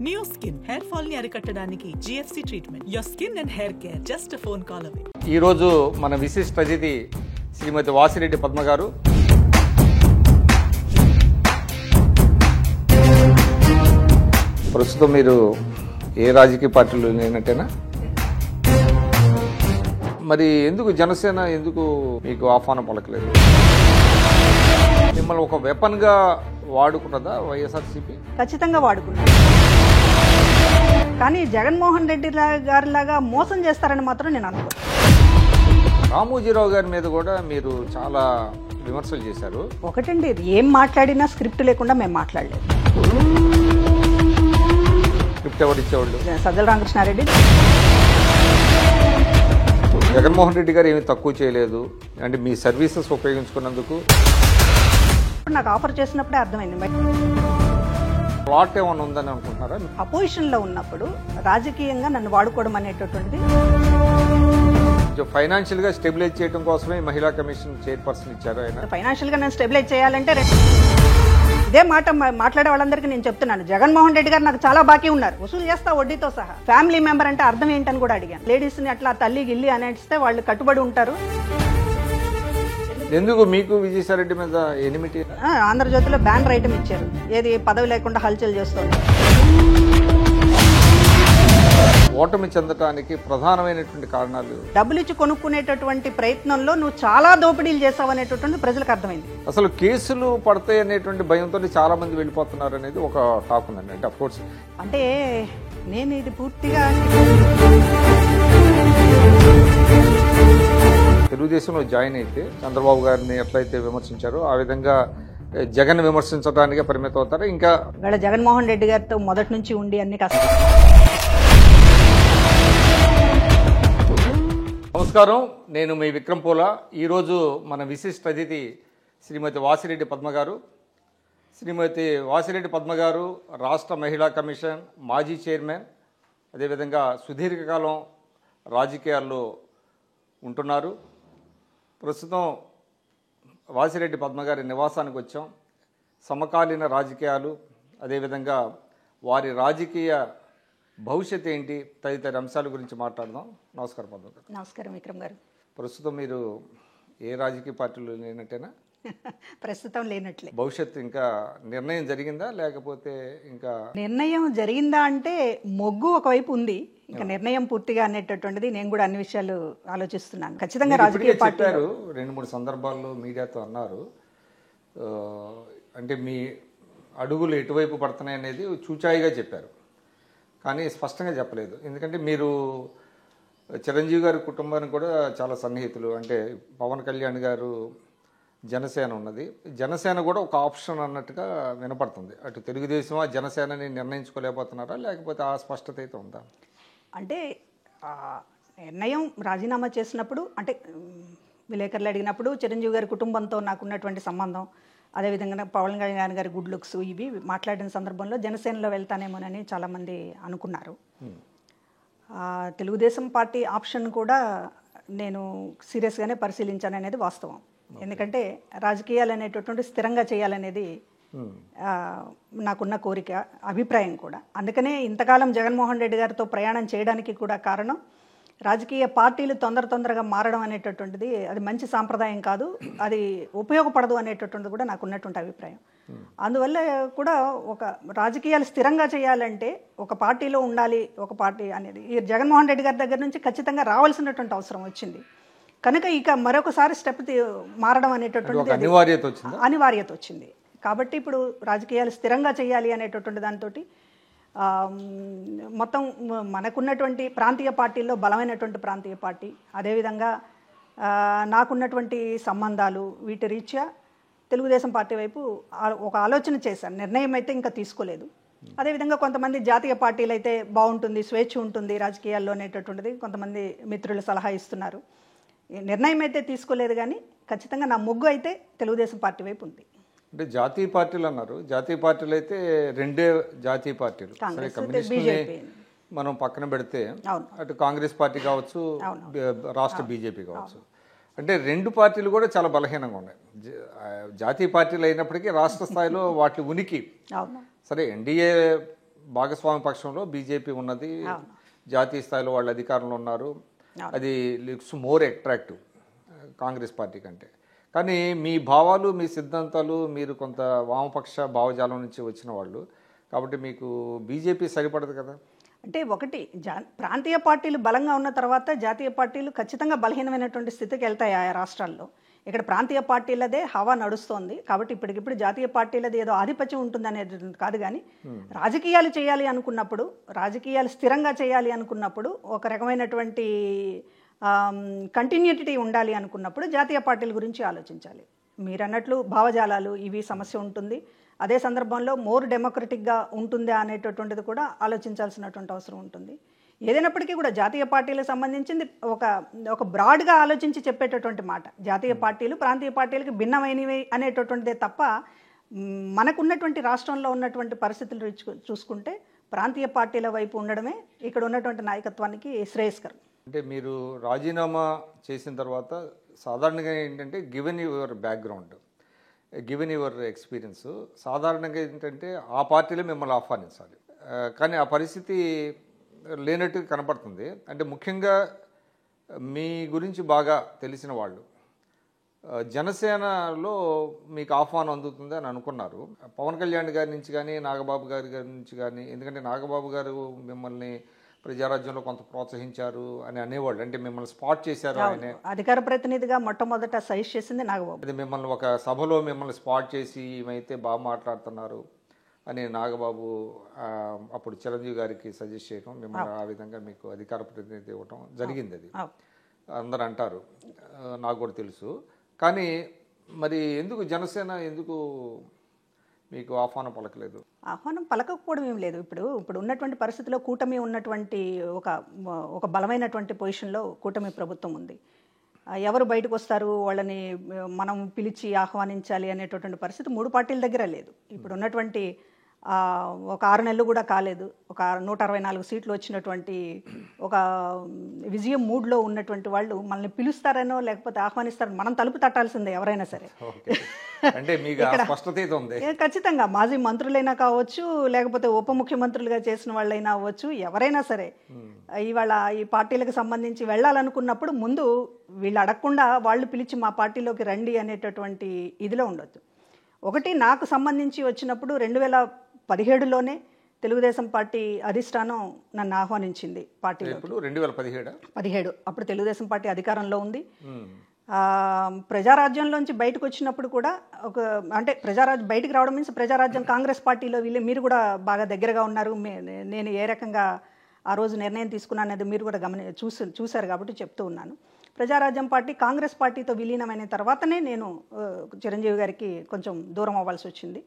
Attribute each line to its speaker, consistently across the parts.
Speaker 1: Neo Skin hair fall ని అరికట్టడానికి GFC treatment. Your skin and hair care just a phone call away.
Speaker 2: ఈ రోజు మన విశిష్ట అతిథి శ్రీమతి వాసిరెడ్డి పద్మ గారు. ప్రస్తుతం మీరు ఏ రాజకీయ పార్టీలో లేనట్టేనా? మరి ఎందుకు జనసేన ఎందుకు మీకు ఆహ్వానం పలకలేదు? మిమ్మల్ని ఒక వెపన్ గా వాడుకున్నదా వైఎస్ఆర్సీపీ?
Speaker 3: ఖచ్చితంగా వాడుకున్నారు. కానీ జగన్మోహన్ రెడ్డి గారిలాగా మోసం చేస్తారని మాత్రం నేను అనుకోను.
Speaker 2: రామోజీరావు గారి మీద కూడా మీరు చాలా విమర్శలు చేశారు.
Speaker 3: ఒకటండి, ఏం మాట్లాడినా స్క్రిప్ట్ లేకుండా మేము మాట్లాడలేదు.
Speaker 2: స్క్రిప్ట్ ఎవరు ఇచ్చేవాళ్ళు?
Speaker 3: సజ్జల రామకృష్ణారెడ్డి.
Speaker 2: జగన్మోహన్ రెడ్డి గారు ఏమీ తక్కువ చేయలేదు, అంటే మీ సర్వీసెస్ ఉపయోగించుకున్నందుకు.
Speaker 3: నాకు ఆఫర్ చేసినప్పుడే అర్థమైంది.
Speaker 2: ప్లాట్ ఏమైనా ఉందని అనుకుంటున్నారా?
Speaker 3: అపోజిషన్లో ఉన్నప్పుడు రాజకీయంగా నన్ను వాడుకోవడం అనేటటువంటిది.
Speaker 2: ఫైనాన్షియల్ గా స్టెబిలైజ్ చేయడం కోసమే మహిళా కమిషన్ చైర్పర్సన్ ఇచ్చారు ఆయన.
Speaker 3: ఫైనాన్షియల్ గా నేను స్టెబిలైజ్ చేయాలంటే ఇదే మాట మాట్లాడే వాళ్ళందరికీ నేను చెప్తున్నాను. జగన్మోహన్ రెడ్డి గారు నాకు చాలా బాకీ ఉన్నారు, వసూలు చేస్తా వడ్డీతో సహా. ఫ్యామిలీ మెంబర్ అంటే అర్థం ఏంటని కూడా అడిగాను. లేడీస్ ని అట్లా తల్లి గిల్లి అనేస్తే వాళ్ళు కట్టుబడి ఉంటారు.
Speaker 2: ఎందుకు మీకు విజయసాయిరెడ్డి మీద ఎనిమిటీ?
Speaker 3: ఆంధ్రజ్యోతిలో బ్యానర్ ఐటమ్ ఇచ్చారు, ఏది పదవి లేకుండా హల్చల్ చేస్తుంది.
Speaker 2: ఓటమి చెందడానికి ప్రధానమైనటువంటి కారణాలు?
Speaker 3: డబ్బులు ఇచ్చి కొనుక్కునేటటువంటి ప్రయత్నంలో నువ్వు చాలా దోపిడీలు చేసావు అనేటటువంటి ప్రజలకు అర్థమైంది.
Speaker 2: అసలు కేసులు పడతాయి అనేటువంటి భయంతో చాలా మంది వెళ్ళిపోతున్నారు అనేది ఒక టాక్ ఉందండి. అంటే అఫ్కోర్స్
Speaker 3: అంటే నేను ఇది పూర్తిగా
Speaker 2: తెలుగుదేశంలో జాయిన్ అయితే చంద్రబాబు గారిని ఎట్లయితే విమర్శించారో ఆ విధంగా జగన్ విమర్శించడానికే పరిమితం అవుతారు. ఇంకా
Speaker 3: వీళ్ళ జగన్మోహన్ రెడ్డి గారితో మొదటి నుంచి ఉండి అన్ని కష్టం.
Speaker 2: నమస్కారం, నేను మీ విక్రమ్ పోలా. ఈరోజు మన విశిష్ట అతిథి శ్రీమతి వాసిరెడ్డి పద్మ గారు. శ్రీమతి వాసిరెడ్డి పద్మ గారు రాష్ట్ర మహిళా కమిషన్ మాజీ చైర్మన్, అదేవిధంగా సుదీర్ఘకాలం రాజకీయాల్లో ఉంటున్నారు. ప్రస్తుతం వాసిరెడ్డి పద్మ గారి నివాసానికి వచ్చాం. సమకాలీన రాజకీయాలు, అదేవిధంగా వారి రాజకీయ భవిష్యత్ ఏంటి తదితర అంశాల గురించి మాట్లాడదాం. నమస్కారం పద్మ గారు.
Speaker 3: నమస్కారం విక్రమ్ గారు.
Speaker 2: ప్రస్తుతం మీరు ఏ రాజకీయ పార్టీలో లేనట్టేనా?
Speaker 3: ప్రస్తుతం లేనట్లే.
Speaker 2: భవిష్యత్తు ఇంకా నిర్ణయం జరిగిందా లేకపోతే ఇంకా?
Speaker 3: నిర్ణయం జరిగిందా అంటే మొగ్గు ఒకవైపు ఉంది, ఇంకా నిర్ణయం పూర్తిగా అనేటటువంటిది నేను కూడా అన్ని విషయాలు ఆలోచిస్తున్నాను. ఖచ్చితంగా రాజకీయ పార్టీ
Speaker 2: 2-3 సందర్భాల్లో మీడియాతో అన్నారు, అంటే మీ అడుగులు ఎటువైపు పడుతున్నాయి అనేది చూచాయిగా చెప్పారు, కానీ స్పష్టంగా చెప్పలేదు. ఎందుకంటే మీరు చిరంజీవి గారి కుటుంబానికి కూడా చాలా సన్నిహితులు. అంటే పవన్ కళ్యాణ్ గారు జనసేన ఉన్నది, జనసేన కూడా ఒక ఆప్షన్ అన్నట్టుగా వినపడుతుంది. అటు తెలుగుదేశమా జనసేనని నిర్ణయించుకోలేకపోతున్నారా లేకపోతే ఆ స్పష్టత అయితే ఉందా? అంటే
Speaker 3: నిర్ణయం రాజీనామా చేసినప్పుడు, అంటే విలేకరులు అడిగినప్పుడు చిరంజీవి గారి కుటుంబంతో నాకున్నటువంటి సంబంధం, అదేవిధంగా పవన్ కళ్యాణ్ గారి గుడ్ లుక్స్ ఇవి మాట్లాడిన సందర్భంలో జనసేనలో వెళ్తానేమోనని చాలామంది అనుకున్నారు. తెలుగుదేశం పార్టీ ఆప్షన్ కూడా నేను సీరియస్గానే పరిశీలించాను అనేది వాస్తవం. ఎందుకంటే రాజకీయాలు అనేటటువంటి స్థిరంగా చేయాలనేది నాకున్న కోరిక, అభిప్రాయం కూడా. అందుకనే ఇంతకాలం జగన్మోహన్ రెడ్డి గారితో ప్రయాణం చేయడానికి కూడా కారణం, రాజకీయ పార్టీలు తొందరగా మారడం అనేటటువంటిది అది మంచి సాంప్రదాయం కాదు, అది ఉపయోగపడదు అనేటటువంటిది కూడా నాకు ఉన్నటువంటి అభిప్రాయం. అందువల్ల కూడా ఒక రాజకీయాలు స్థిరంగా చేయాలంటే ఒక పార్టీలో ఉండాలి, ఒక పార్టీ అనేది ఈ జగన్మోహన్ రెడ్డి గారి దగ్గర నుంచి ఖచ్చితంగా రావాల్సినటువంటి అవసరం వచ్చింది. కనుక ఇక మరొకసారి స్టెప్ మారడం అనేటటువంటిది అనివార్యత వచ్చింది. కాబట్టి ఇప్పుడు రాజకీయాలు స్థిరంగా చేయాలి అనేటటువంటి దాంతో మొత్తం మనకున్నటువంటి ప్రాంతీయ పార్టీల్లో బలమైనటువంటి ప్రాంతీయ పార్టీ, అదేవిధంగా నాకున్నటువంటి సంబంధాలు వీటి రీత్యా తెలుగుదేశం పార్టీ వైపు ఒక ఆలోచన చేశాను. నిర్ణయం అయితే ఇంకా తీసుకోలేదు. అదేవిధంగా కొంతమంది జాతీయ పార్టీలు అయితే బాగుంటుంది, స్వేచ్ఛ ఉంటుంది రాజకీయాల్లో అనేటటువంటిది కొంతమంది మిత్రులు సలహా ఇస్తున్నారు. నిర్ణయం అయితే తీసుకోలేదు, కానీ ఖచ్చితంగా నా మొగ్గు అయితే తెలుగుదేశం పార్టీ వైపు ఉంది.
Speaker 2: అంటే జాతీయ పార్టీలు అన్నారు, జాతీయ పార్టీలు అయితే 2 జాతీయ పార్టీలు. సరే, కమ్యూనిస్ట్ మనం పక్కన పెడితే అటు కాంగ్రెస్ పార్టీ కావచ్చు, రాష్ట్ర బీజేపీ కావచ్చు, అంటే 2 పార్టీలు కూడా చాలా బలహీనంగా ఉన్నాయి. జాతీయ పార్టీలు అయినప్పటికీ రాష్ట్ర స్థాయిలో వాటి ఉనికి సరే ఎన్డీఏ భాగస్వామ్య పక్షంలో బీజేపీ ఉన్నది, జాతీయ స్థాయిలో వాళ్ళు అధికారంలో ఉన్నారు, అది looks more attractive Congress party కంటే. కానీ మీ భావాలు, మీ సిద్ధాంతాలు, మీరు కొంత వామపక్ష భావజాలం నుంచి వచ్చిన వాళ్ళు కాబట్టి మీకు బీజేపీ సరిపడదు కదా.
Speaker 3: అంటే ఒకటి ప్రాంతీయ పార్టీలు బలంగా ఉన్న తర్వాత జాతీయ పార్టీలు ఖచ్చితంగా బలహీనమైనటువంటి స్థితికి వెళ్తాయి ఆయా రాష్ట్రాల్లో. ఇక్కడ ప్రాంతీయ పార్టీలదే హవా నడుస్తోంది కాబట్టి ఇప్పటికిప్పుడు జాతీయ పార్టీలది ఏదో ఆధిపత్యం ఉంటుందనేది కాదు. కానీ రాజకీయాలు చేయాలి అనుకున్నప్పుడు, రాజకీయాలు స్థిరంగా చేయాలి అనుకున్నప్పుడు, ఒక రకమైనటువంటి కంటిన్యూటీ ఉండాలి అనుకున్నప్పుడు జాతీయ పార్టీల గురించి ఆలోచించాలి. మీరు అన్నట్లు భావజాలాలు ఇవి సమస్య ఉంటుంది. అదే సందర్భంలో మోర్ డెమోక్రటిక్గా ఉంటుందా అనేటటువంటిది కూడా ఆలోచించాల్సినటువంటి అవసరం ఉంటుంది. ఏదైనప్పటికీ కూడా జాతీయ పార్టీలకు సంబంధించింది ఒక బ్రాడ్గా ఆలోచించి చెప్పేటటువంటి మాట. జాతీయ పార్టీలు ప్రాంతీయ పార్టీలకు భిన్నమైనవి అనేటటువంటిదే తప్ప మనకున్నటువంటి రాష్ట్రంలో ఉన్నటువంటి పరిస్థితులు చూసుకుంటే ప్రాంతీయ పార్టీల వైపు ఉండడమే ఇక్కడ ఉన్నటువంటి నాయకత్వానికి శ్రేయస్కరం.
Speaker 2: అంటే మీరు రాజీనామా చేసిన తర్వాత సాధారణంగా ఏంటంటే given your background, given your experience, సాధారణంగా ఏంటంటే ఆ పార్టీలో మిమ్మల్ని ఆహ్వానించాలి. కానీ ఆ పరిస్థితి లేనట్టు కనపడుతుంది. అంటే ముఖ్యంగా మీ గురించి బాగా తెలిసిన వాళ్ళు జనసేనలో మీకు ఆహ్వానం అందుతుంది అని అనుకున్నారు. పవన్ కళ్యాణ్ గారి నుంచి కానీ నాగబాబు గారి నుంచి కానీ, ఎందుకంటే నాగబాబు గారు మిమ్మల్ని ప్రజారాజ్యంలో కొంత ప్రోత్సహించారు అని అనేవాళ్ళు, అంటే మిమ్మల్ని స్పాట్ చేశారు. ఆయన
Speaker 3: అధికార ప్రతినిధిగా మొట్టమొదట సజెస్ట్ చేసింది నాగబాబు.
Speaker 2: అది మిమ్మల్ని ఒక సభలో మిమ్మల్ని స్పాట్ చేసి ఈమైతే బాగా మాట్లాడుతున్నారు అని నాగబాబు అప్పుడు చిరంజీవి గారికి సజెస్ట్ చేయడం, మిమ్మల్ని ఆ విధంగా మీకు అధికార ప్రతినిధి ఇవ్వటం జరిగింది. అది అందరు అంటారు, నాకు కూడా తెలుసు. కానీ మరి ఎందుకు జనసేన ఎందుకు మీకు ఆహ్వానం పలకలేదు?
Speaker 3: ఆహ్వానం పలకపోవడం ఏం లేదు. ఇప్పుడు ఉన్నటువంటి పరిస్థితిలో కూటమి ఉన్నటువంటి ఒక బలమైనటువంటి పొజిషన్లో కూటమి ప్రభుత్వం ఉంది. ఎవరు బయటకు వస్తారు, వాళ్ళని మనం పిలిచి ఆహ్వానించాలి అనేటటువంటి పరిస్థితి మూడు పార్టీల దగ్గర లేదు. ఇప్పుడు ఉన్నటువంటి ఒక 6 నెలలు కూడా కాలేదు, ఒక 164 సీట్లు వచ్చినటువంటి ఒక విజయం మూడ్లో ఉన్నటువంటి వాళ్ళు మనల్ని పిలుస్తారనో లేకపోతే ఆహ్వానిస్తారనో మనం తలుపు తట్టాల్సిందే ఎవరైనా సరే.
Speaker 2: అంటే మీకు స్పష్టత ఉంది.
Speaker 3: ఖచ్చితంగా మాజీ మంత్రులైనా కావచ్చు, లేకపోతే ఉప ముఖ్యమంత్రులుగా చేసిన వాళ్ళైనా అవ్వచ్చు, ఎవరైనా సరే ఇవాళ ఈ పార్టీలకు సంబంధించి వెళ్ళాలనుకున్నప్పుడు ముందు వీళ్ళు అడగకుండా వాళ్ళు పిలిచి మా పార్టీలోకి రండి అనేటటువంటి ఇదిలో ఉండొచ్చు. ఒకటి నాకు సంబంధించి వచ్చినప్పుడు 2017లోనే తెలుగుదేశం పార్టీ అధిష్టానం నన్ను ఆహ్వానించింది పార్టీలో. 2017 అప్పుడు తెలుగుదేశం పార్టీ అధికారంలో ఉంది. ప్రజారాజ్యంలోంచి బయటకు వచ్చినప్పుడు కూడా అంటే బయటకు రావడం మీన్స్ ప్రజారాజ్యం కాంగ్రెస్ పార్టీలో మీరు కూడా బాగా దగ్గరగా ఉన్నారు. నేను ఏ రకంగా ఆ రోజు నిర్ణయం తీసుకున్నాను అనేది మీరు కూడా చూశారు కాబట్టి చెప్తూ ఉన్నాను. ప్రజారాజ్యం పార్టీ కాంగ్రెస్ పార్టీతో విలీనమైన తర్వాతనే నేను చిరంజీవి గారికి కొంచెం దూరం అవ్వాల్సి వచ్చింది.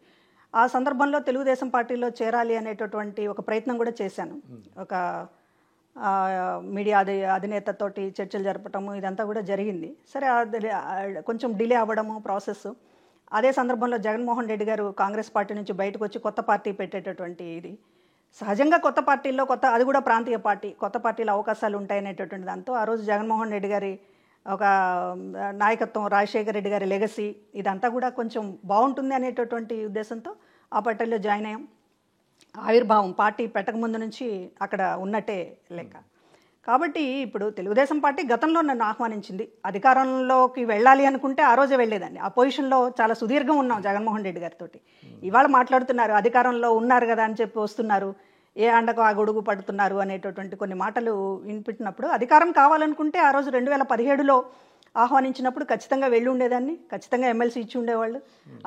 Speaker 3: ఆ సందర్భంలో తెలుగుదేశం పార్టీలో చేరాలి అనేటటువంటి ఒక ప్రయత్నం కూడా చేశాను. ఒక మీడియా అధినేతతోటి చర్చలు జరపటము ఇదంతా కూడా జరిగింది. సరే, కొంచెం డిలే అవ్వడము ప్రాసెస్. అదే సందర్భంలో జగన్మోహన్ రెడ్డి గారు కాంగ్రెస్ పార్టీ నుంచి బయటకు వచ్చి కొత్త పార్టీ పెట్టేటటువంటి ఇది సహజంగా కొత్త పార్టీల్లో అది కూడా ప్రాంతీయ పార్టీ, కొత్త పార్టీలో అవకాశాలు ఉంటాయనేటటువంటి దాంతో ఆ రోజు జగన్మోహన్ రెడ్డి గారి ఒక నాయకత్వం, రాజశేఖర రెడ్డి గారి లెగసీ ఇదంతా కూడా కొంచెం బాగుంటుంది అనేటటువంటి ఉద్దేశంతో ఆ పార్టీలో జాయిన్ అయ్యాం. ఆవిర్భావం పార్టీ పెట్టకముందు నుంచి అక్కడ ఉన్నట్టే లెక్క. కాబట్టి ఇప్పుడు తెలుగుదేశం పార్టీ గతంలో నన్ను ఆహ్వానించింది. అధికారంలోకి వెళ్ళాలి అనుకుంటే ఆ రోజే వెళ్ళేదాన్ని. ఆ పొజిషన్లో చాలా సుదీర్ఘం ఉన్నాం జగన్మోహన్ రెడ్డి గారితో. ఇవాళ మాట్లాడుతున్నారు అధికారంలో ఉన్నారు కదా అని చెప్పి వస్తున్నారు, ఏ అండకు ఆ గొడుగు పడుతున్నారు అనేటటువంటి కొన్ని మాటలు వినిపించినప్పుడు అధికారం కావాలనుకుంటే ఆ రోజు 2017లో ఆహ్వానించినప్పుడు ఖచ్చితంగా వెళ్ళి ఉండేదాన్ని, ఖచ్చితంగా ఎమ్మెల్సీ ఇచ్చి ఉండేవాళ్ళు.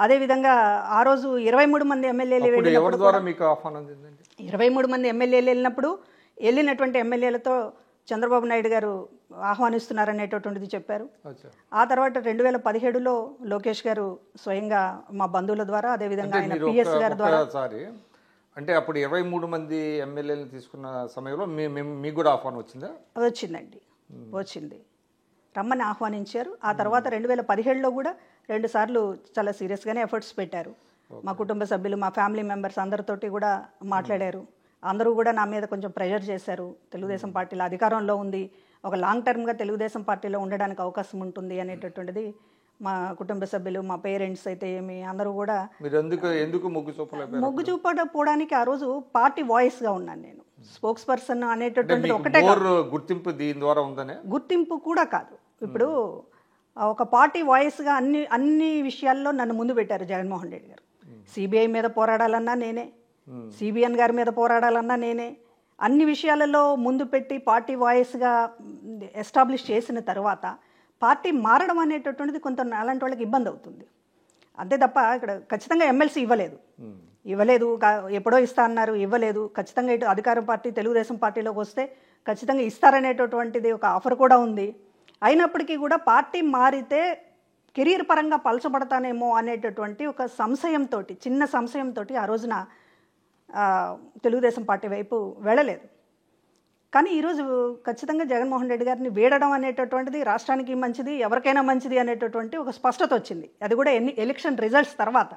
Speaker 3: అదేవిధంగా ఆ రోజు 23 మంది ఎమ్మెల్యేలు 23 మంది ఎమ్మెల్యేలు వెళ్ళినటువంటి ఎమ్మెల్యేలతో చంద్రబాబు నాయుడు గారు ఆహ్వానిస్తున్నారనేటటువంటిది చెప్పారు. ఆ తర్వాత 2017లో లోకేష్ గారు స్వయంగా మా బంధువుల ద్వారా, అదేవిధంగా ఆయన పిఎస్ గారి ద్వారా.
Speaker 2: అంటే అప్పుడు 23 మంది ఎమ్మెల్యేలు తీసుకున్న సమయంలో మీకు కూడా ఆహ్వానం వచ్చిందా?
Speaker 3: వచ్చిందండి, వచ్చింది. రమ్మని ఆహ్వానించారు. ఆ తర్వాత 2017లో కూడా 2 సార్లు చాలా సీరియస్గానే ఎఫర్ట్స్ పెట్టారు. మా కుటుంబ సభ్యులు, మా ఫ్యామిలీ మెంబర్స్ అందరితోటి కూడా మాట్లాడారు. అందరూ కూడా నా మీద కొంచెం ప్రెషర్ చేశారు. తెలుగుదేశం పార్టీలో అధికారంలో ఉంది, ఒక లాంగ్ టర్మ్గా తెలుగుదేశం పార్టీలో ఉండడానికి అవకాశం ఉంటుంది అనేటటువంటిది మా కుటుంబ సభ్యులు, మా పేరెంట్స్ అయితే ఏమి అందరూ కూడా
Speaker 2: మీరు ఎందుకు మొగ్గు చూపలేకపోయారు?
Speaker 3: మొగ్గు చూపకపోవడానికి ఆ రోజు పార్టీ వాయిస్గా ఉన్నాను నేను. స్పోక్స్ పర్సన్ అనేటటువంటిది ఒకటే
Speaker 2: గుర్తింపు దీని ద్వారా ఉందనే
Speaker 3: గుర్తింపు కూడా కాదు. ఇప్పుడు ఒక పార్టీ వాయిస్గా అన్ని విషయాల్లో నన్ను ముందు పెట్టారు జగన్మోహన్ రెడ్డి గారు. సిబిఐ మీద పోరాడాలన్నా నేనే, సిబిఎన్ గారి మీద పోరాడాలన్నా నేనే, అన్ని విషయాలలో ముందు పెట్టి పార్టీ వాయిస్గా ఎస్టాబ్లిష్ చేసిన తర్వాత పార్టీ మారడం అనేటటువంటిది కొంత అలాంటి వాళ్ళకి ఇబ్బంది అవుతుంది. అంతే తప్ప ఇక్కడ ఖచ్చితంగా ఎమ్మెల్సీ ఇవ్వలేదు, ఎప్పుడో ఇస్తా అన్నారు, ఇవ్వలేదు. ఖచ్చితంగా ఇటు అధికార పార్టీ తెలుగుదేశం పార్టీలోకి వస్తే ఖచ్చితంగా ఇస్తారనేటటువంటిది ఒక ఆఫర్ కూడా ఉంది. అయినప్పటికీ కూడా పార్టీ మారితే కెరీర్ పరంగా పలచబడతానేమో అనేటటువంటి ఒక సంశయంతో, చిన్న సంశయంతో ఆ రోజున తెలుగుదేశం పార్టీ వైపు వెళ్ళలేదు. కానీ ఈరోజు ఖచ్చితంగా జగన్మోహన్ రెడ్డి గారిని వీడడం అనేటటువంటిది రాష్ట్రానికి మంచిది, ఎవరికైనా మంచిది అనేటటువంటి ఒక స్పష్టత వచ్చింది. అది కూడా ఎలక్షన్ రిజల్ట్స్ తర్వాత.